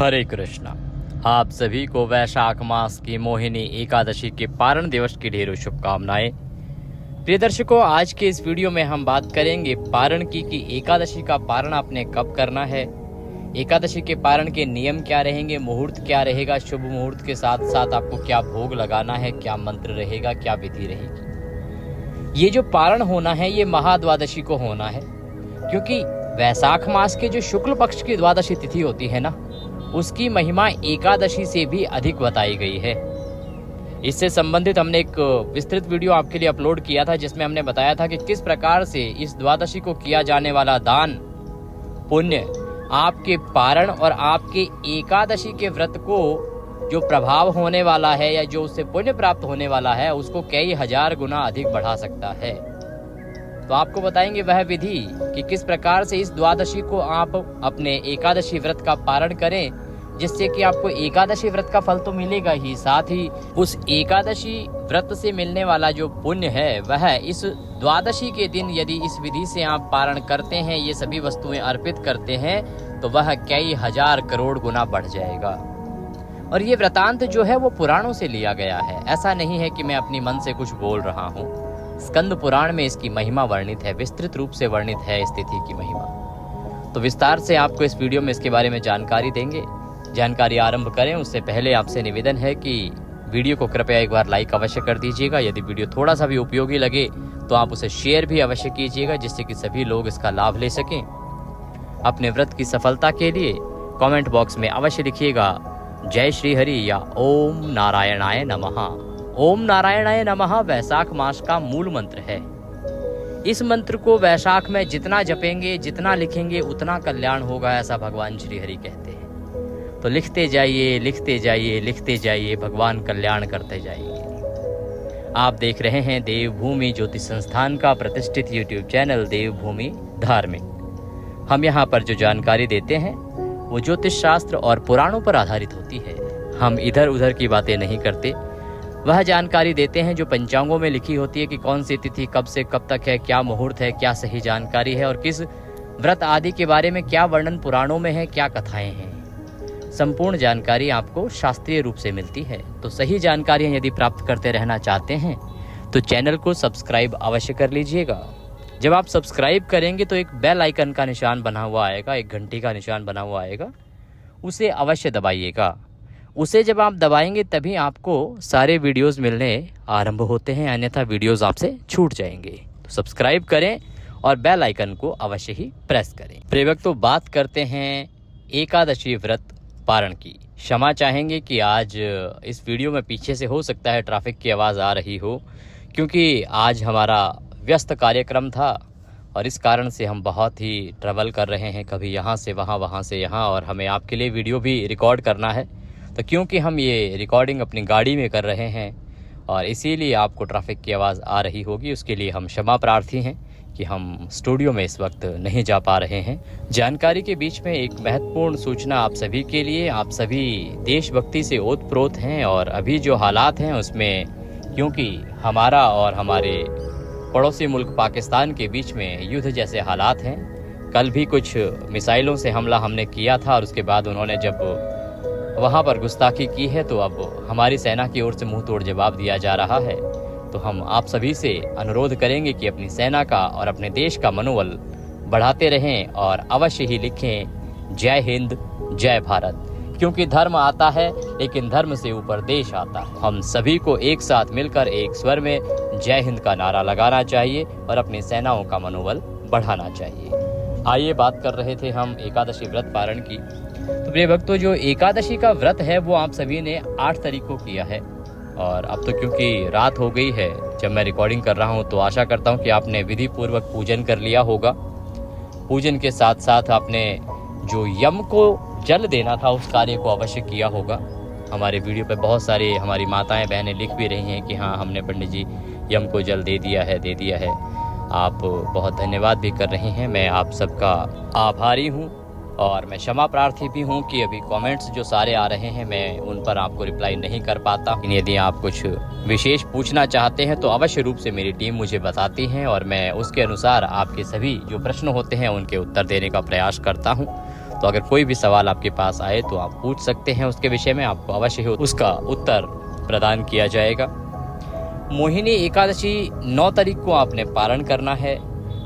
हरे कृष्णा। आप सभी को वैशाख मास की मोहिनी एकादशी के पारण दिवस की ढेरों शुभकामनाएं। प्रिय दर्शकों, आज के इस वीडियो में हम बात करेंगे पारण की कि एकादशी का पारण आपने कब करना है, एकादशी के पारण के नियम क्या रहेंगे, मुहूर्त क्या रहेगा, शुभ मुहूर्त के साथ साथ आपको क्या भोग लगाना है, क्या मंत्र रहेगा, क्या विधि रहेगी। ये जो पारण होना है ये महाद्वादशी को होना है, क्योंकि वैशाख मास के जो शुक्ल पक्ष की द्वादशी तिथि होती है ना, उसकी महिमा एकादशी से भी अधिक बताई गई है। इससे संबंधित हमने एक विस्तृत वीडियो आपके लिए अपलोड किया था, जिसमें हमने बताया था कि किस प्रकार से इस द्वादशी को किया जाने वाला दान पुण्य आपके पारण और आपके एकादशी के व्रत को जो प्रभाव होने वाला है या जो उससे पुण्य प्राप्त होने वाला है उसको कई हजार गुना अधिक बढ़ा सकता है। तो आपको बताएंगे वह विधि कि किस प्रकार से इस द्वादशी को आप अपने एकादशी व्रत का पारण करें, जिससे कि आपको एकादशी व्रत का फल तो मिलेगा ही, साथ ही उस एकादशी व्रत से मिलने वाला जो पुण्य है वह इस द्वादशी के दिन यदि इस विधि से आप पारण करते हैं, ये सभी वस्तुएं अर्पित करते हैं, तो वह कई हजार करोड़ गुना बढ़ जाएगा। और ये वृतांत जो है वो पुराणों से लिया गया है, ऐसा नहीं है कि मैं अपनी मन से कुछ बोल रहा हूँ। स्कंद पुराण में इसकी महिमा वर्णित है, विस्तृत रूप से वर्णित है इस तिथि की महिमा। तो विस्तार से आपको इस वीडियो में इसके बारे में जानकारी देंगे। जानकारी आरंभ करें उससे पहले आपसे निवेदन है कि वीडियो को कृपया एक बार लाइक अवश्य कर दीजिएगा। यदि वीडियो थोड़ा सा भी उपयोगी लगे तो आप उसे शेयर भी अवश्य कीजिएगा, जिससे कि सभी लोग इसका लाभ ले सकें। अपने व्रत की सफलता के लिए कमेंट बॉक्स में अवश्य लिखिएगा जय श्री हरि या ओम नारायणाय नमः। ओम नारायणाय नमः वैशाख मास का मूल मंत्र है। इस मंत्र को वैशाख में जितना जपेंगे, जितना लिखेंगे, उतना कल्याण होगा, ऐसा भगवान श्री हरि कहते हैं। तो लिखते जाइए, लिखते जाइए, लिखते जाइए, भगवान कल्याण करते जाइए। आप देख रहे हैं देवभूमि ज्योतिष संस्थान का प्रतिष्ठित यूट्यूब चैनल देवभूमि धार्मिक। हम यहाँ पर जो जानकारी देते हैं वो ज्योतिष शास्त्र और पुराणों पर आधारित होती है। हम इधर उधर की बातें नहीं करते, वह जानकारी देते हैं जो पंचांगों में लिखी होती है कि कौन सी तिथि कब से कब तक है, क्या मुहूर्त है, क्या सही जानकारी है और किस व्रत आदि के बारे में क्या वर्णन पुराणों में है, क्या कथाएं हैं। संपूर्ण जानकारी आपको शास्त्रीय रूप से मिलती है। तो सही जानकारियां यदि प्राप्त करते रहना चाहते हैं तो चैनल को सब्सक्राइब अवश्य कर लीजिएगा। जब आप सब्सक्राइब करेंगे तो एक बेल आइकन का निशान बना हुआ आएगा, एक घंटी का निशान बना हुआ आएगा, उसे अवश्य दबाइएगा। उसे जब आप दबाएंगे तभी आपको सारे वीडियोस मिलने आरंभ होते हैं, अन्यथा वीडियोस आपसे छूट जाएंगे। तो सब्सक्राइब करें और बेल आइकन को अवश्य ही प्रेस करें। प्रिय भक्तों, बात करते हैं एकादशी व्रत पारण की। क्षमा चाहेंगे कि आज इस वीडियो में पीछे से हो सकता है ट्रैफिक की आवाज़ आ रही हो, क्योंकि आज हमारा व्यस्त कार्यक्रम था और इस कारण से हम बहुत ही ट्रैवल कर रहे हैं, कभी यहाँ से वहाँ, वहाँ से यहाँ, और हमें आपके लिए वीडियो भी रिकॉर्ड करना है। तो क्योंकि हम ये रिकॉर्डिंग अपनी गाड़ी में कर रहे हैं और इसीलिए आपको ट्रैफिक की आवाज़ आ रही होगी, उसके लिए हम क्षमा प्रार्थी हैं कि हम स्टूडियो में इस वक्त नहीं जा पा रहे हैं। जानकारी के बीच में एक महत्वपूर्ण सूचना आप सभी के लिए। आप सभी देशभक्ति से ओतप्रोत हैं और अभी जो हालात हैं उसमें, क्योंकि हमारा और हमारे पड़ोसी मुल्क पाकिस्तान के बीच में युद्ध जैसे हालात हैं। कल भी कुछ मिसाइलों से हमला हमने किया था और उसके बाद उन्होंने जब वहाँ पर गुस्ताखी की है तो अब हमारी सेना की ओर से मुंह तोड़ जवाब दिया जा रहा है। तो हम आप सभी से अनुरोध करेंगे कि अपनी सेना का और अपने देश का मनोबल बढ़ाते रहें और अवश्य ही लिखें जय हिंद, जय भारत, क्योंकि धर्म आता है लेकिन धर्म से ऊपर देश आता है। हम सभी को एक साथ मिलकर एक स्वर में जय हिंद का नारा लगाना चाहिए और अपनी सेनाओं का मनोबल बढ़ाना चाहिए। आइए बात कर रहे थे हम एकादशी व्रत पारण की। तो प्रिय भक्तों, जो एकादशी का व्रत है वो आप सभी ने 8 तारीख को किया है और अब तो क्योंकि रात हो गई है जब मैं रिकॉर्डिंग कर रहा हूँ, तो आशा करता हूँ कि आपने विधि पूर्वक पूजन कर लिया होगा। पूजन के साथ साथ आपने जो यम को जल देना था उस कार्य को अवश्य किया होगा। हमारे वीडियो पे बहुत सारी हमारी माताएं बहनें लिख भी रही हैं कि हाँ, हमने पंडित जी यम को जल दे दिया है। आप बहुत धन्यवाद भी कर रही हैं, मैं आप सबका आभारी हूँ और मैं क्षमा प्रार्थी भी हूँ कि अभी कमेंट्स जो सारे आ रहे हैं मैं उन पर आपको रिप्लाई नहीं कर पाता। यदि आप कुछ विशेष पूछना चाहते हैं तो अवश्य रूप से मेरी टीम मुझे बताती है और मैं उसके अनुसार आपके सभी जो प्रश्न होते हैं उनके उत्तर देने का प्रयास करता हूँ। तो अगर कोई भी सवाल आपके पास आए तो आप पूछ सकते हैं उसके विषय में, आपको अवश्य ही उसका उत्तर प्रदान किया जाएगा। मोहिनी एकादशी 9 तारीख को आपने पारण करना है।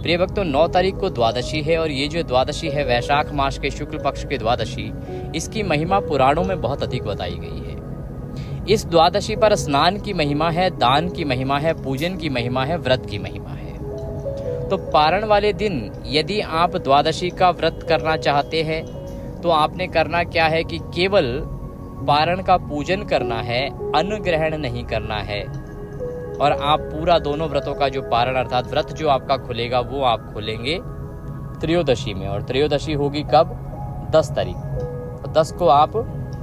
प्रिय भक्तों, 9 तारीख को द्वादशी है और ये जो द्वादशी है वैशाख मास के शुक्ल पक्ष की द्वादशी, इसकी महिमा पुराणों में बहुत अधिक बताई गई है। इस द्वादशी पर स्नान की महिमा है, दान की महिमा है, पूजन की महिमा है, व्रत की महिमा है। तो पारण वाले दिन यदि आप द्वादशी का व्रत करना चाहते हैं तो आपने करना क्या है कि केवल पारण का पूजन करना है, अन्न ग्रहण नहीं करना है। और आप पूरा दोनों व्रतों का जो पारण अर्थात व्रत जो आपका खुलेगा वो आप खोलेंगे त्रयोदशी में। और त्रयोदशी होगी कब? 10 तारीख। तो 10 को आप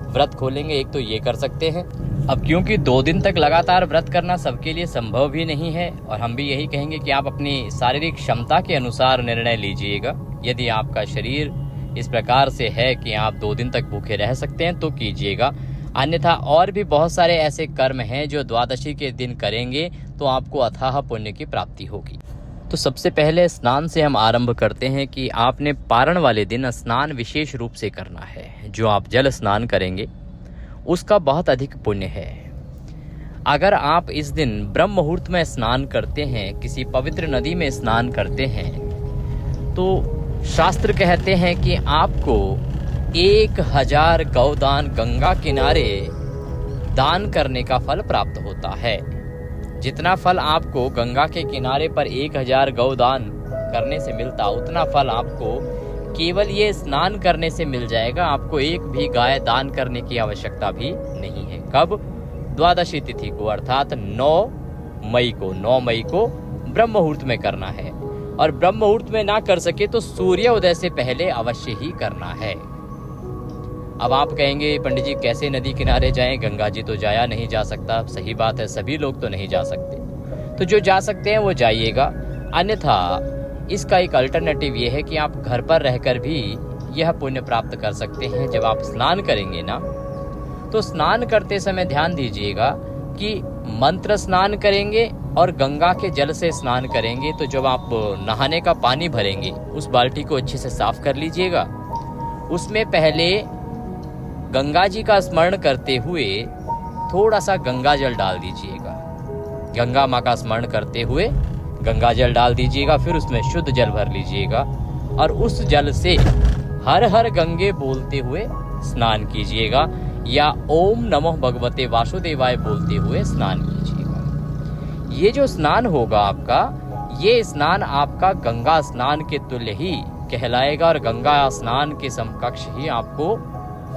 व्रत खोलेंगे। एक तो ये कर सकते हैं। अब क्योंकि 2 दिन तक लगातार व्रत करना सबके लिए संभव भी नहीं है और हम भी यही कहेंगे कि आप अपनी शारीरिक क्षमता के अनुसार निर्णय लीजिएगा। यदि आपका शरीर इस प्रकार से है कि आप 2 दिन तक भूखे रह सकते हैं तो कीजिएगा, अन्यथा और भी बहुत सारे ऐसे कर्म हैं जो द्वादशी के दिन करेंगे तो आपको अथाह पुण्य की प्राप्ति होगी। तो सबसे पहले स्नान से हम आरंभ करते हैं कि आपने पारण वाले दिन स्नान विशेष रूप से करना है। जो आप जल स्नान करेंगे उसका बहुत अधिक पुण्य है। अगर आप इस दिन ब्रह्म मुहूर्त में स्नान करते हैं, किसी पवित्र नदी में स्नान करते हैं, तो शास्त्र कहते हैं कि आपको 1000 गौदान गंगा किनारे दान करने का फल प्राप्त होता है। जितना फल आपको गंगा के किनारे पर 1000 गौदान करने से मिलता, उतना फल आपको केवल ये स्नान करने से मिल जाएगा। आपको एक भी गाय दान करने की आवश्यकता भी नहीं है। कब? द्वादशी तिथि को अर्थात 9 मई को ब्रह्म मुहूर्त में करना है। और ब्रह्म मुहूर्त में ना कर सके तो सूर्य उदय से पहले अवश्य ही करना है। अब आप कहेंगे पंडित जी कैसे नदी किनारे जाएं, गंगा जी तो जाया नहीं जा सकता। सही बात है, सभी लोग तो नहीं जा सकते, तो जो जा सकते हैं वो जाइएगा। अन्यथा इसका एक अल्टरनेटिव ये है कि आप घर पर रहकर भी यह पुण्य प्राप्त कर सकते हैं। जब आप स्नान करेंगे ना, तो स्नान करते समय ध्यान दीजिएगा कि मंत्र स्नान करेंगे और गंगा के जल से स्नान करेंगे। तो जब आप नहाने का पानी भरेंगे उस बाल्टी को अच्छे से साफ कर लीजिएगा। उसमें पहले गंगा जी का स्मरण करते हुए थोड़ा सा गंगा जल डाल दीजिएगा। गंगा माँ का स्मरण करते हुए गंगा जल डाल दीजिएगा। फिर उसमें शुद्ध जल भर लीजिएगा और उस जल से हर हर गंगे बोलते हुए स्नान कीजिएगा या ओम नमः भगवते वासुदेवाय बोलते हुए स्नान कीजिएगा। ये जो स्नान होगा आपका, ये स्नान आपका गंगा स्नान के तुल्य ही कहलाएगा और गंगा स्नान के समकक्ष ही आपको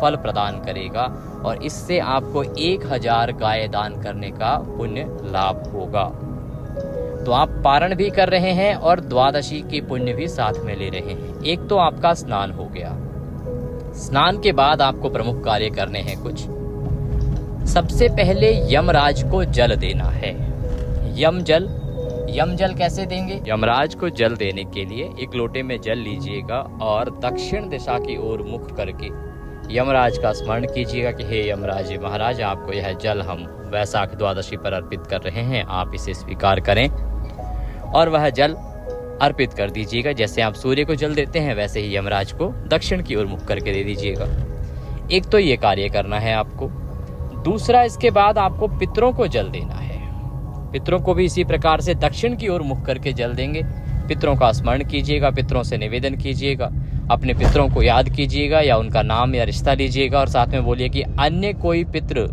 फल प्रदान करेगा। और इससे आपको 1000 गाय दान करने का पुण्य लाभ होगा। तो आप पारण भी कर रहे हैं और द्वादशी के पुण्य भी साथ में ले रहे हैं। एक तो आपका स्नान हो गया। स्नान के बाद आपको प्रमुख कार्य करने हैं कुछ। सबसे पहले यमराज को जल देना है। यम जल कैसे देंगे? यमराज को जल देने के लिए एक लोटे में जल लीजिएगा और दक्षिण दिशा की ओर मुख करके यमराज का स्मरण कीजिएगा कि हे यमराज महाराज, आपको यह जल हम वैशाख द्वादशी पर अर्पित कर रहे हैं, आप इसे स्वीकार करें। और वह जल अर्पित कर दीजिएगा। जैसे आप सूर्य को जल देते हैं वैसे ही यमराज को दक्षिण की ओर मुख करके दे दीजिएगा। एक तो ये कार्य करना है आपको। दूसरा, इसके बाद आपको पितरों को जल देना है। पितरों को भी इसी प्रकार से दक्षिण की ओर मुख करके जल देंगे। पितरों का स्मरण कीजिएगा, पितरों से निवेदन कीजिएगा, अपने पितरों को याद कीजिएगा या उनका नाम या रिश्ता लीजिएगा और साथ में बोलिए कि अन्य कोई पितृ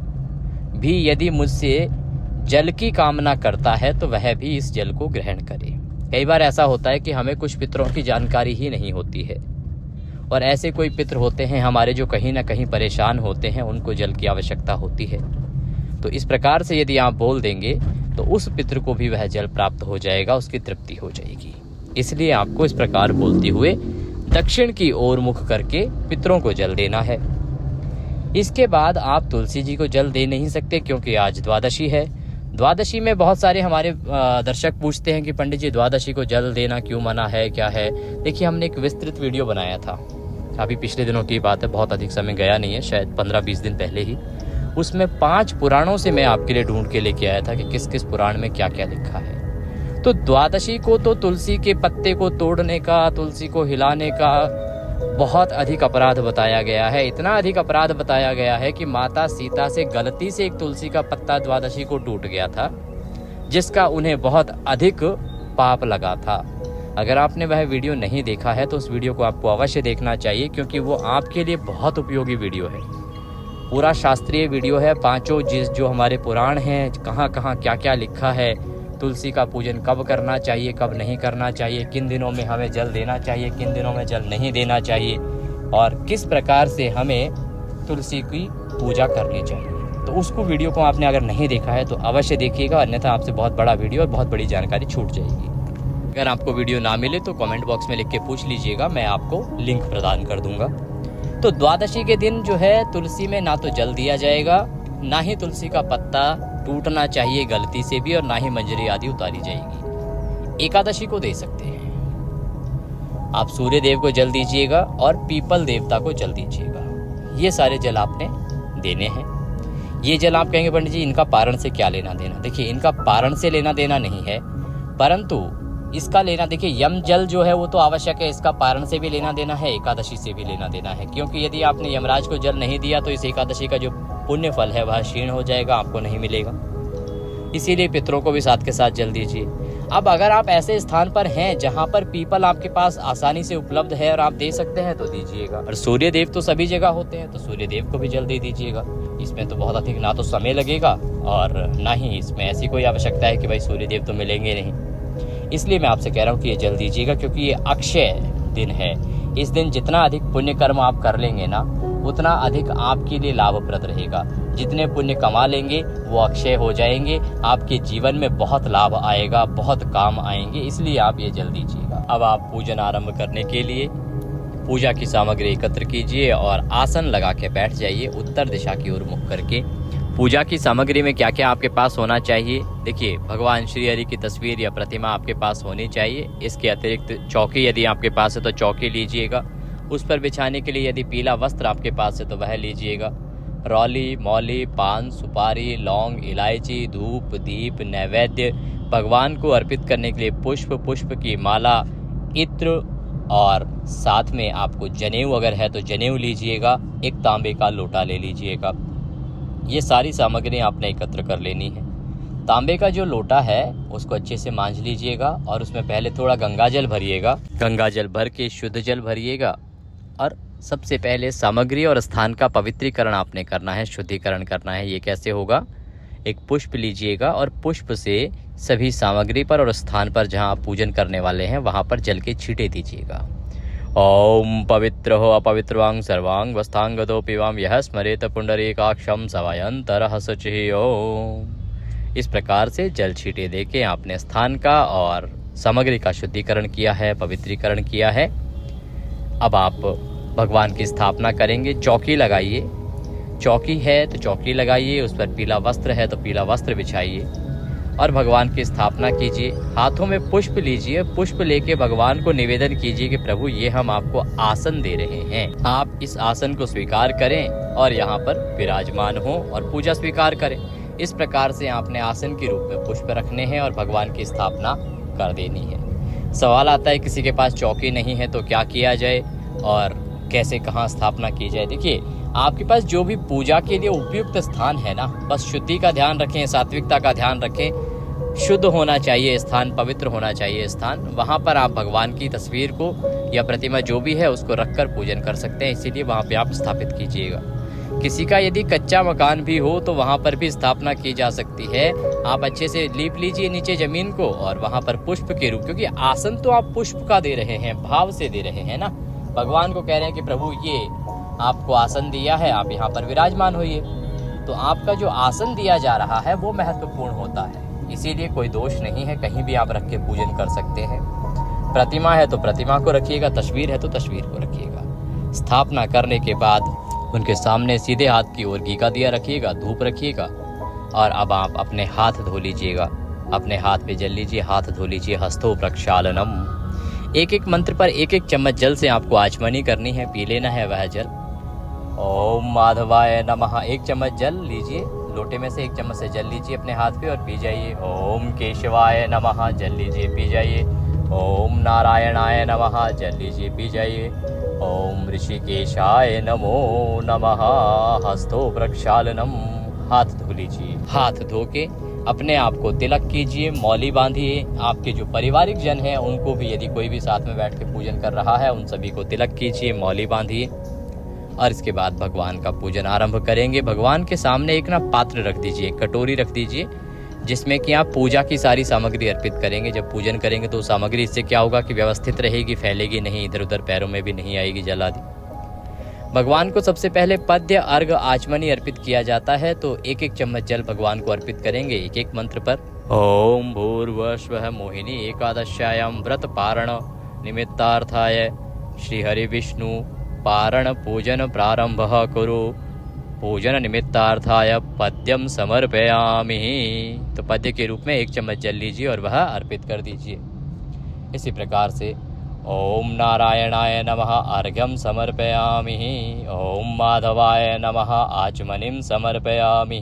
भी यदि मुझसे जल की कामना करता है तो वह भी इस जल को ग्रहण करे। कई बार ऐसा होता है कि हमें कुछ पितरों की जानकारी ही नहीं होती है और ऐसे कोई पितृ होते हैं हमारे जो कहीं ना कहीं परेशान होते हैं, उनको जल की आवश्यकता होती है। तो इस प्रकार से यदि आप बोल देंगे तो उस पितृ को भी वह जल प्राप्त हो जाएगा, उसकी तृप्ति हो जाएगी। इसलिए आपको इस प्रकार बोलते हुए दक्षिण की ओर मुख करके पितरों को जल देना है। इसके बाद आप तुलसी जी को जल दे नहीं सकते क्योंकि आज द्वादशी है। द्वादशी में बहुत सारे हमारे दर्शक पूछते हैं कि पंडित जी द्वादशी को जल देना क्यों मना है, क्या है। देखिए, हमने एक विस्तृत वीडियो बनाया था, अभी पिछले दिनों की बात है, बहुत अधिक समय गया नहीं है, शायद 15-20 दिन पहले ही। उसमें 5 पुराणों से मैं आपके लिए ढूंढ के लेके आया था कि किस किस पुराण में क्या क्या लिखा है। तो द्वादशी को तो तुलसी के पत्ते को तोड़ने का, तुलसी को हिलाने का बहुत अधिक अपराध बताया गया है। इतना अधिक अपराध बताया गया है कि माता सीता से गलती से एक तुलसी का पत्ता द्वादशी को टूट गया था, जिसका उन्हें बहुत अधिक पाप लगा था। अगर आपने वह वीडियो नहीं देखा है तो उस वीडियो को आपको अवश्य देखना चाहिए, क्योंकि वो आपके लिए बहुत उपयोगी वीडियो है। पूरा शास्त्रीय वीडियो है। पांचों जो हमारे पुराण हैं, कहाँ कहाँ क्या क्या लिखा है, तुलसी का पूजन कब करना चाहिए, कब नहीं करना चाहिए, किन दिनों में हमें जल देना चाहिए, किन दिनों में जल नहीं देना चाहिए, और किस प्रकार से हमें तुलसी की पूजा करनी चाहिए। तो उसको वीडियो को आपने अगर नहीं देखा है तो अवश्य देखिएगा, अन्यथा आपसे बहुत बड़ा वीडियो और बहुत बड़ी जानकारी छूट जाएगी। अगर आपको वीडियो ना मिले तो कमेंट बॉक्स में लिख के पूछ लीजिएगा, मैं आपको लिंक प्रदान कर दूंगा। तो द्वादशी के दिन जो है तुलसी में ना तो जल दिया जाएगा, ना ही तुलसी का पत्ता टूटना चाहिए गलती से भी, और ना ही मंजरी आदि उतारी जाएगी। एकादशी को दे सकते हैं आप, सूर्य देव को जल दीजिएगा और पीपल देवता को जल दीजिएगा। ये सारे जल आपने देने हैं। ये जल आप कहेंगे पंडित जी इनका पारण से क्या लेना देना? देखिए, इनका पारण से लेना देना नहीं है, परंतु इसका लेना, देखिए यम जल जो है वो तो आवश्यक है, इसका पारण से भी लेना देना है, एकादशी से भी लेना देना है। क्योंकि यदि आपने यमराज को जल नहीं दिया तो इस एकादशी का जो पुण्य फल है वह क्षीण हो जाएगा, आपको नहीं मिलेगा। इसीलिए पितरों को भी साथ के साथ जल दीजिए। अब अगर आप ऐसे स्थान पर हैं जहां पर पीपल आपके पास आसानी से उपलब्ध है और आप दे सकते हैं तो दीजिएगा। और सूर्य देव तो सभी जगह होते हैं, तो सूर्य देव को भी जल दे दीजिएगा। इसमें तो बहुत अधिक ना तो समय लगेगा और ना ही इसमें ऐसी कोई आवश्यकता है कि भाई सूर्य देव तो मिलेंगे नहीं। इसलिए मैं आपसे कह रहा हूँ कि ये जल दीजिएगा, क्योंकि ये अक्षय दिन है। इस दिन जितना अधिक पुण्य कर्म आप कर लेंगे ना, उतना अधिक आपके लिए लाभप्रद रहेगा। जितने पुण्य कमा लेंगे वो अक्षय हो जाएंगे, आपके जीवन में बहुत लाभ आएगा, बहुत काम आएंगे। इसलिए आप ये जल दीजिएगा। अब आप पूजन आरंभ करने के लिए पूजा की सामग्री एकत्र कीजिए और आसन लगा के बैठ जाइए, उत्तर दिशा की ओर मुख करके। पूजा की सामग्री में क्या क्या आपके पास होना चाहिए? देखिए, भगवान श्री हरि की तस्वीर या प्रतिमा आपके पास होनी चाहिए। इसके अतिरिक्त चौकी यदि आपके पास है तो चौकी लीजिएगा। उस पर बिछाने के लिए यदि पीला वस्त्र आपके पास है तो वह लीजिएगा। रौली, मौली, पान, सुपारी, लौंग, इलायची, धूप, दीप, नैवेद्य, भगवान को अर्पित करने के लिए पुष्प की माला, इत्र, और साथ में आपको जनेऊ अगर है तो जनेऊ लीजिएगा। एक तांबे का लोटा ले लीजिएगा। ये सारी सामग्री आपने एकत्र कर लेनी है। तांबे का जो लोटा है उसको अच्छे से मांझ लीजिएगा और उसमें पहले थोड़ा गंगा जल भरिएगा। गंगा जल भर के शुद्ध जल भरिएगा और सबसे पहले सामग्री और स्थान का पवित्रीकरण आपने करना है, शुद्धिकरण करना है। ये कैसे होगा? एक पुष्प लीजिएगा और पुष्प से सभी सामग्री पर और स्थान पर जहां आप पूजन करने वाले हैं वहां पर जल के छींटे दीजिएगा। ओम पवित्र हो अपवित्रवांग सर्वांग वस्तांगदो पिवाम यह स्मरेत पुंडरीकाक्षम सवायंतरः शुचिः ओम। इस प्रकार से जल छींटे देके आपने स्थान का और सामग्री का शुद्धिकरण किया है, पवित्रीकरण किया है। अब आप भगवान की स्थापना करेंगे। चौकी लगाइए, चौकी है तो चौकी लगाइए, उस पर पीला वस्त्र है तो पीला वस्त्र बिछाइए और भगवान की स्थापना कीजिए। हाथों में पुष्प लीजिए, पुष्प लेके भगवान को निवेदन कीजिए कि प्रभु ये हम आपको आसन दे रहे हैं, आप इस आसन को स्वीकार करें और यहाँ पर विराजमान हो और पूजा स्वीकार करें। इस प्रकार से आपने आसन के रूप में पुष्प रखने हैं और भगवान की स्थापना कर देनी है। सवाल आता है किसी के पास चौकी नहीं है तो क्या किया जाए और कैसे, कहाँ स्थापना की जाए? देखिए, आपके पास जो भी पूजा के लिए उपयुक्त स्थान है ना, बस शुद्धि का ध्यान रखें, सात्विकता का ध्यान रखें, शुद्ध होना चाहिए स्थान, पवित्र होना चाहिए स्थान। वहाँ पर आप भगवान की तस्वीर को या प्रतिमा जो भी है उसको रखकर पूजन कर सकते हैं। इसीलिए वहाँ पे आप स्थापित कीजिएगा। किसी का यदि कच्चा मकान भी हो तो वहाँ पर भी स्थापना की जा सकती है। आप अच्छे से लीप लीजिए नीचे जमीन को और वहाँ पर पुष्प के रूप, क्योंकि आसन तो आप पुष्प का दे रहे हैं, भाव से दे रहे हैं ना। भगवान को कह रहे हैं कि प्रभु ये आपको आसन दिया है, आप यहाँ पर विराजमान होइए। तो आपका जो आसन दिया जा रहा है वो महत्वपूर्ण होता है, इसीलिए कोई दोष नहीं है, कहीं भी आप रख के पूजन कर सकते हैं। प्रतिमा है तो प्रतिमा को रखिएगा, तस्वीर है तो तस्वीर को रखिएगा। स्थापना करने के बाद उनके सामने सीधे हाथ की ओर घी का दिया रखिएगा, धूप रखिएगा और अब आप अपने हाथ धो लीजिएगा। अपने हाथ पे जल लीजिए, हाथ धो लीजिए। हस्तो प्रक्षालनम। एक एक मंत्र पर एक एक चम्मच जल से आपको आचमनी करनी है, पी लेना है वह जल। ओम माधवाय नमः। एक चम्मच जल लीजिए, लोटे में से एक चम्मच से जल लीजिए अपने हाथ पे और पी जाइए। ओम केशवाय नमः, जल लीजिए, पी जाइए। ओम नारायणाय नमः, जल लीजिए, पी जाइए। ओम ऋषिकेशाय नमो नमः। हस्तो प्रक्षालनम, हाथ धो लीजिए। हाथ धो के अपने आप को तिलक कीजिए, मौली बांधिए। आपके जो पारिवारिक जन हैं उनको भी, यदि कोई भी साथ में बैठ के पूजन कर रहा है, उन सभी को तिलक कीजिए, मौली बांधिए। और इसके बाद भगवान का पूजन आरंभ करेंगे। भगवान के सामने एक पात्र रख दीजिए, एक कटोरी रख दीजिए, जिसमें कि आप पूजा की सारी सामग्री अर्पित करेंगे। जब पूजन करेंगे तो सामग्री, इससे क्या होगा कि व्यवस्थित रहेगी, फैलेगी नहीं, इधर उधर पैरों में भी नहीं आएगी जल आदि। भगवान को सबसे पहले पद्य, अर्घ, आचमनी अर्पित किया जाता है। तो एक एक चम्मच जल भगवान को अर्पित करेंगे एक एक मंत्र पर। ओम भूर्भुवस्सुः मोहिनी एकादश्यायां व्रत पारण निमित्तार्थाय श्री हरि विष्णु पारण पूजन प्रारंभ कुरु। पूजन निमित्तार्थाय पद्यम समर्पयामि। तो पद्य के रूप में एक चम्मच जल लीजिए और वह अर्पित कर दीजिए। इसी प्रकार से ओम नारायणाय नमः अर्घ्यम समर्पयामि। ओम माधवाय नमः आचमनीम समर्पयामि।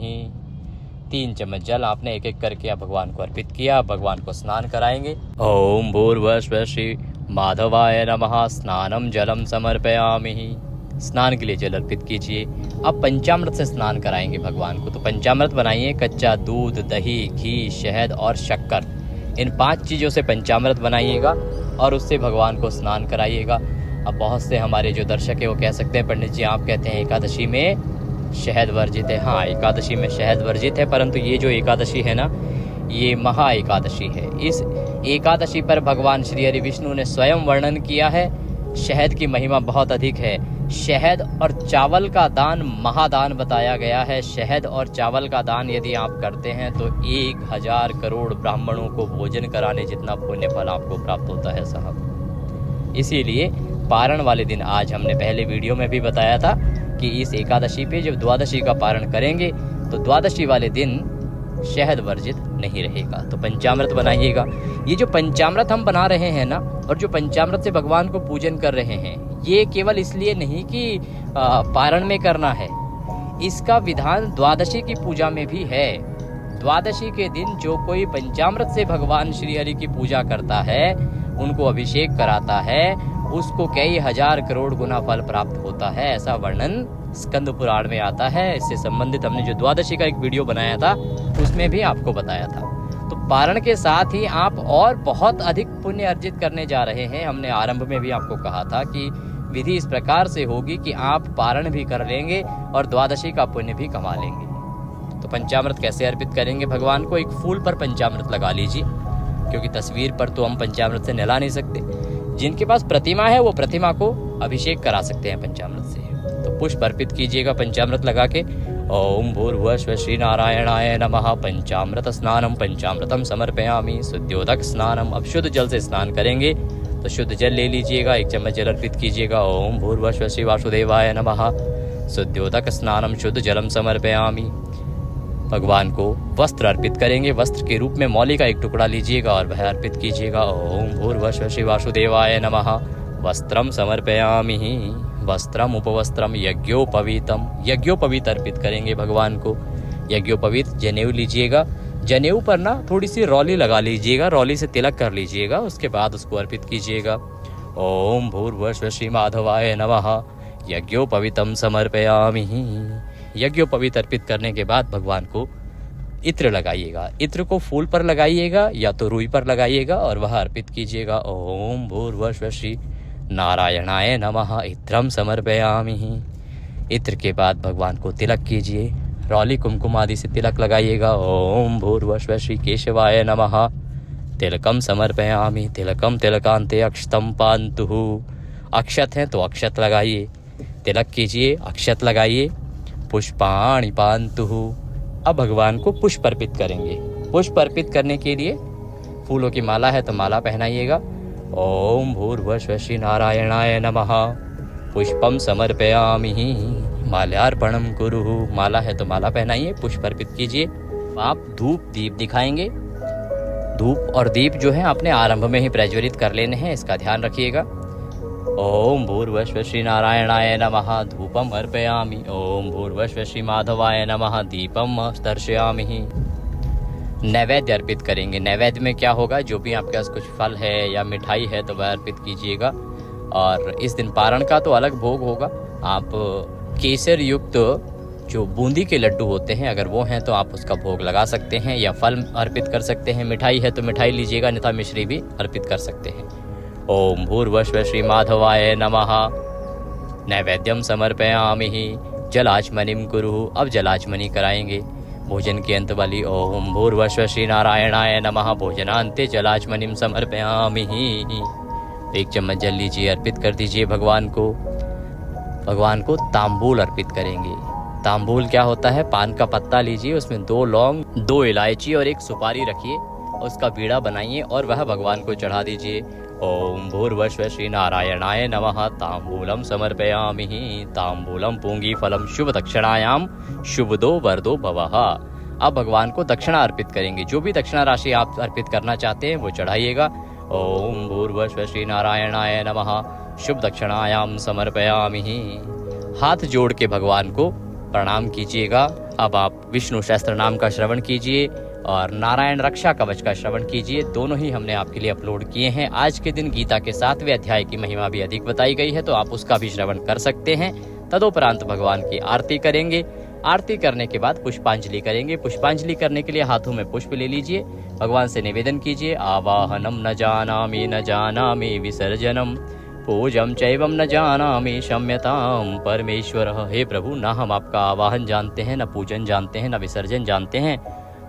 3 चम्मच जल आपने एक एक करके भगवान को अर्पित किया। भगवान को स्नान कराएंगे। ओम भूर्भुवस्सुः श्री माधवाय नमः स्नानम जलम समर्पयामि। स्नान के लिए जल अर्पित कीजिए। अब पंचामृत से स्नान कराएंगे भगवान को। तो पंचामृत बनाइए, कच्चा दूध, दही, घी, शहद और शक्कर, इन 5 चीज़ों से पंचामृत बनाइएगा और उससे भगवान को स्नान कराइएगा। अब बहुत से हमारे जो दर्शक है वो कह सकते हैं, पंडित जी आप कहते हैं एकादशी में शहद वर्जित है। हाँ, एकादशी में शहद वर्जित है, परंतु ये जो एकादशी है ना, ये महा एकादशी है। इस एकादशी पर भगवान श्री हरि विष्णु ने स्वयं वर्णन किया है। शहद की महिमा बहुत अधिक है। शहद और चावल का दान महादान बताया गया है। शहद और चावल का दान यदि आप करते हैं तो 1000 करोड़ ब्राह्मणों को भोजन कराने जितना पुण्य फल आपको प्राप्त होता है साहब। इसीलिए पारण वाले दिन, आज हमने पहले वीडियो में भी बताया था कि इस एकादशी पे जब द्वादशी का पारण करेंगे तो द्वादशी वाले दिन शहद वर्जित नहीं रहेगा। तो पंचामृत बनाइएगा। ये जो पंचामृत हम बना रहे हैं ना, और जो पंचामृत से भगवान को पूजन कर रहे हैं, ये केवल इसलिए नहीं कि पारण में करना है। इसका विधान द्वादशी की पूजा में भी है। द्वादशी के दिन जो कोई पंचामृत से भगवान श्री हरि की पूजा करता है, उनको अभिषेक कराता है, उसको कई 1000 करोड़ गुना फल प्राप्त होता है। ऐसा वर्णन स्कंद पुराण में आता है। इससे संबंधित हमने जो द्वादशी का एक वीडियो बनाया था उसमें भी आपको बताया था। तो पारण के साथ ही आप और बहुत अधिक पुण्य अर्जित करने जा रहे हैं। हमने आरंभ में भी आपको कहा था कि विधि इस प्रकार से होगी कि आप पारण भी कर लेंगे और द्वादशी का पुण्य भी कमा लेंगे। तो पंचामृत कैसे अर्पित करेंगे भगवान को? एक फूल पर पंचामृत लगा लीजिए, क्योंकि तस्वीर पर तो हम पंचामृत से नहला नहीं सकते। जिनके पास प्रतिमा है वो प्रतिमा को अभिषेक करा सकते हैं पंचामृत से। तो पुष्प अर्पित कीजिएगा पंचामृत लगा के। ओम भूर्भुवस्सुः श्री नारायणाय नमः पंचामृत स्नानम पंचामृतम समर्पयामि। शुद्धोदक स्नानम, अब शुद्ध जल से स्नान करेंगे तो शुद्ध जल ले लीजिएगा, 1 चम्मच जल अर्पित कीजिएगा। ओम भूर्भुवस्सुः श्री वासुदेवाय नमः शुद्धोदक स्नानम शुद्ध जलम समर्पयामि। भगवान को वस्त्र अर्पित करेंगे। वस्त्र के रूप में मौली का एक टुकड़ा लीजिएगा और वह अर्पित कीजिएगा। ओम भूर्भुवस्सुः श्री वासुदेवाय नमः वस्त्रम समर्पयामि। वस्त्रम उपवस्त्रम यज्ञोपवीतम, यज्ञोपवीत अर्पित करेंगे भगवान को। यज्ञोपवीत जनेऊ लीजिएगा। जनेऊ पर ना थोड़ी सी रौली लगा लीजिएगा, रौली से तिलक कर लीजिएगा, उसके बाद उसको अर्पित कीजिएगा। ओम भूर्भुवस्सुः श्री माधवाय नमः यज्ञोपवीतम समर्पयामि। यज्ञोपवीत अर्पित करने के बाद भगवान को इत्र लगाइएगा। इत्र को फूल पर लगाइएगा या तो रुई पर लगाइएगा और वह अर्पित कीजिएगा। ओम भूर्भुवस्सुः श्री नारायणाय नमः इत्रम समर्पयामि। इत्र के बाद भगवान को तिलक कीजिए। रौली कुमकुम आदि से तिलक लगाइएगा। ओम भूर्भुवस्सुः श्री केशवाय नमः तिलकम समर्पयामि। तिलकम तिलकांते अक्षतम पान्तु। अक्षत है तो अक्षत लगाइए, तिलक कीजिए, अक्षत लगाइए। पुष्पाणि पान्तु। अब भगवान को पुष्प अर्पित करेंगे। पुष्प अर्पित करने के लिए फूलों की माला है तो माला पहनाइएगा। ओम भूर्भुवस्सुः श्री नारायणाय नमः पुष्पम समर्पयामि। माल्यार्पणम कुरु। माला है तो माला पहनाइए, पुष्प अर्पित कीजिए। आप धूप दीप दिखाएंगे। धूप और दीप जो है आपने आरंभ में ही प्रज्वलित कर लेने हैं, इसका ध्यान रखिएगा। ओम भूर्भुवस्सुः श्री नारायणाय नमः धूपम अर्पयामि। ओम भूर्भुवस्सुः श्री माधवाय नमः दीपम दर्शयामि। नैवेद्य अर्पित करेंगे। नैवेद्य में क्या होगा, जो भी आपके पास कुछ फल है या मिठाई है तो वह अर्पित कीजिएगा। और इस दिन पारण का तो अलग भोग होगा। आप केसर युक्त जो बूंदी के लड्डू होते हैं अगर वो हैं तो आप उसका भोग लगा सकते हैं या फल अर्पित कर सकते हैं। मिठाई है तो मिठाई लीजिएगा, अन्यथा मिश्री भी अर्पित कर सकते हैं। ओम भूर्भुवः श्री माधवाय नमः। नैवेद्यम समर्पयामि। जलाचमनिम कुरु। अब जलाचमनी कराएंगे भोजन के अंत वाली। ओम भूर्भुवः श्री नारायणाय नमः। भोजनान्ते जलाचमनिम समर्पयामि। 1 चम्मच जल लीजिए, अर्पित कर दीजिए भगवान को। भगवान को तांबूल अर्पित करेंगे। तांबूल क्या होता है? पान का पत्ता लीजिए, उसमें 2 लौंग, 2 इलायची और 1 सुपारी रखिए, उसका बीड़ा बनाइए और वह भगवान को चढ़ा दीजिए। ओम भूर्भुवः श्री नारायणाय नमः। तांबूलम समर्पयामि। तांबूलम पूंगी फलम शुभ दक्षिणायाम शुभदो वरदो भवः। अब भगवान को दक्षिणा अर्पित करेंगे। जो भी दक्षिणा राशि आप अर्पित करना चाहते हैं वो चढ़ाइएगा। ओम भूर्भुवः श्री नारायणाय नमः। शुभ दक्षिणायाम समर्पयामि। हाथ जोड़ के भगवान को प्रणाम कीजिएगा। अब आप विष्णु सहस्त्र नाम का श्रवण कीजिए और नारायण रक्षा कवच का श्रवण कीजिए। दोनों ही हमने आपके लिए अपलोड किए हैं। आज के दिन गीता के 7वें अध्याय की महिमा भी अधिक बताई गई है, तो आप उसका भी श्रवण कर सकते हैं। तदोपरांत भगवान की आरती करेंगे। आरती करने के बाद पुष्पांजलि करेंगे। पुष्पांजलि करने के लिए हाथों में पुष्प ले लीजिए, भगवान से निवेदन कीजिए। आवाहनम न जानामि विसर्जनम पूजम चैवम न जानामि क्षम्यताम परमेश्वर। हे प्रभु, ना हम आपका आवाहन जानते हैं, न पूजन जानते हैं, न विसर्जन जानते हैं।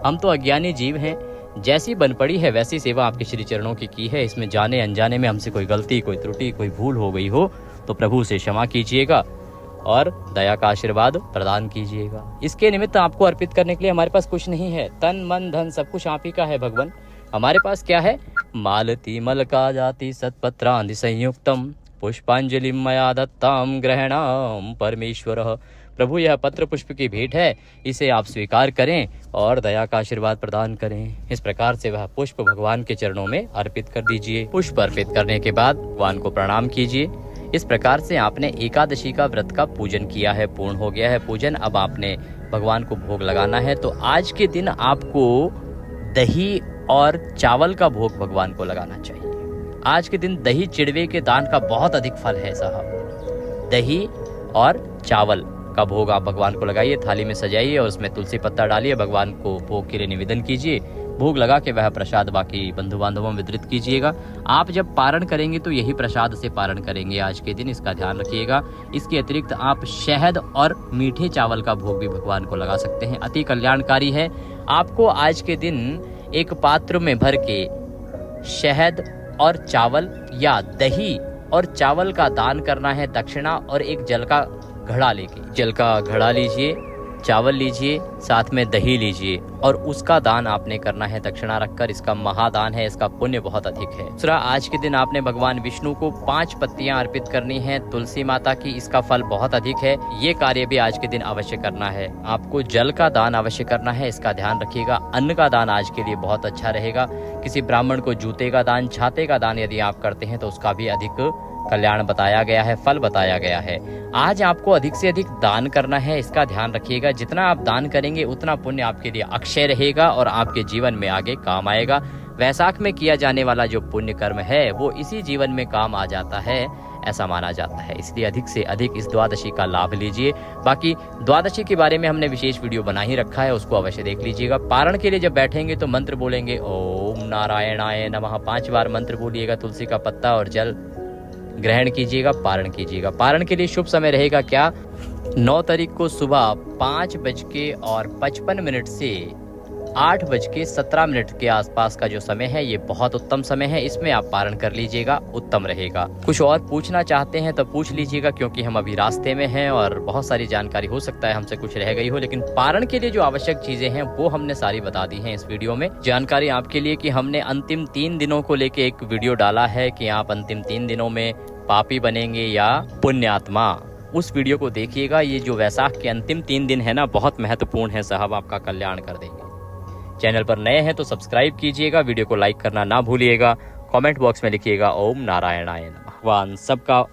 हम तो अज्ञानी जीव हैं। जैसी बन पड़ी है वैसी सेवा आपके श्री चरणों की है। इसमें जाने अनजाने में हमसे कोई गलती, कोई त्रुटि, कोई भूल हो गई हो तो प्रभु से क्षमा कीजिएगा और दया का आशीर्वाद प्रदान कीजिएगा। इसके निमित्त आपको अर्पित करने के लिए हमारे पास कुछ नहीं है। तन मन धन सब कुछ आप ही का है भगवान। हमारे पास क्या है? मालती मलका जाति सत्पत्रांधि संयुक्तम पुष्पांजलि मया दत्ताम ग्रहणाम परमेश्वर। प्रभु, यह पत्र पुष्प की भेंट है, इसे आप स्वीकार करें और दया का आशीर्वाद प्रदान करें। इस प्रकार से वह पुष्प भगवान के चरणों में अर्पित कर दीजिए। पुष्प अर्पित करने के बाद भगवान को प्रणाम कीजिए। इस प्रकार से आपने एकादशी का व्रत का पूजन किया है, पूर्ण हो गया है पूजन। अब आपने भगवान को भोग लगाना है। तो आज के दिन आपको दही और चावल का भोग भगवान को लगाना चाहिए। आज के दिन दही चिड़वे के दान का बहुत अधिक फल है साहब। दही और चावल का भोग आप भगवान को लगाइए, थाली में सजाइए और उसमें तुलसी पत्ता डालिए। भगवान को भोग के लिए निवेदन कीजिए। भोग लगा के वह प्रसाद बाकी बंधु बांधवों में वितरित कीजिएगा। आप जब पारण करेंगे तो यही प्रसाद से पारण करेंगे आज के दिन, इसका ध्यान रखिएगा। इसके अतिरिक्त आप शहद और मीठे चावल का भोग भी भगवान को लगा सकते हैं, अति कल्याणकारी है। आपको आज के दिन एक पात्र में भर के शहद और चावल या दही और चावल का दान करना है दक्षिणा, और एक जल का घड़ा लेके, जल का घड़ा लीजिए, चावल लीजिए, साथ में दही लीजिए और उसका दान आपने करना है दक्षिणा रखकर। इसका महादान है, इसका पुण्य बहुत अधिक है। दूसरा, आज के दिन आपने भगवान विष्णु को 5 पत्तियां अर्पित करनी है तुलसी माता की, इसका फल बहुत अधिक है। ये कार्य भी आज के दिन अवश्य करना है। आपको जल का दान अवश्य करना है, इसका ध्यान रखिएगा। अन्न का दान आज के लिए बहुत अच्छा रहेगा। किसी ब्राह्मण को जूते का दान, छाते का दान यदि आप करते हैं तो उसका भी अधिक कल्याण बताया गया है, फल बताया गया है। आज आपको अधिक से अधिक दान करना है, इसका ध्यान रखिएगा। जितना आप दान करेंगे उतना पुण्य आपके लिए अक्षय रहेगा और आपके जीवन में आगे काम आएगा। वैशाख में किया जाने वाला जो पुण्य कर्म है वो इसी जीवन में काम आ जाता है, ऐसा माना जाता है। इसलिए अधिक से अधिक इस द्वादशी का लाभ लीजिए। बाकी द्वादशी के बारे में हमने विशेष वीडियो बना ही रखा है, उसको अवश्य देख लीजिएगा। पारण के लिए जब बैठेंगे तो मंत्र बोलेंगे ओम नारायणाय नमः 5 बार मंत्र बोलिएगा। तुलसी का पत्ता और जल ग्रहण कीजिएगा, पारण कीजिएगा। पारण के लिए शुभ समय रहेगा क्या? 9 तारीख को सुबह 5:55 से 8:17 के आसपास का जो समय है ये बहुत उत्तम समय है। इसमें आप पारण कर लीजिएगा, उत्तम रहेगा। कुछ और पूछना चाहते हैं तो पूछ लीजिएगा, क्योंकि हम अभी रास्ते में हैं और बहुत सारी जानकारी हो सकता है हमसे कुछ रह गई हो, लेकिन पारण के लिए जो आवश्यक चीजें हैं वो हमने सारी बता दी हैं इस वीडियो में। जानकारी आपके लिए कि हमने अंतिम 3 दिनों को लेके एक वीडियो डाला है कि आप अंतिम 3 दिनों में पापी बनेंगे या पुण्यात्मा। उस वीडियो को देखिएगा। ये जो वैशाख के अंतिम 3 दिन है ना, बहुत महत्वपूर्ण है साहब, आपका कल्याण कर देंगे। चैनल पर नए हैं तो सब्सक्राइब कीजिएगा, वीडियो को लाइक करना ना भूलिएगा। कमेंट बॉक्स में लिखिएगा ओम नारायणाय नमः। भगवान सबका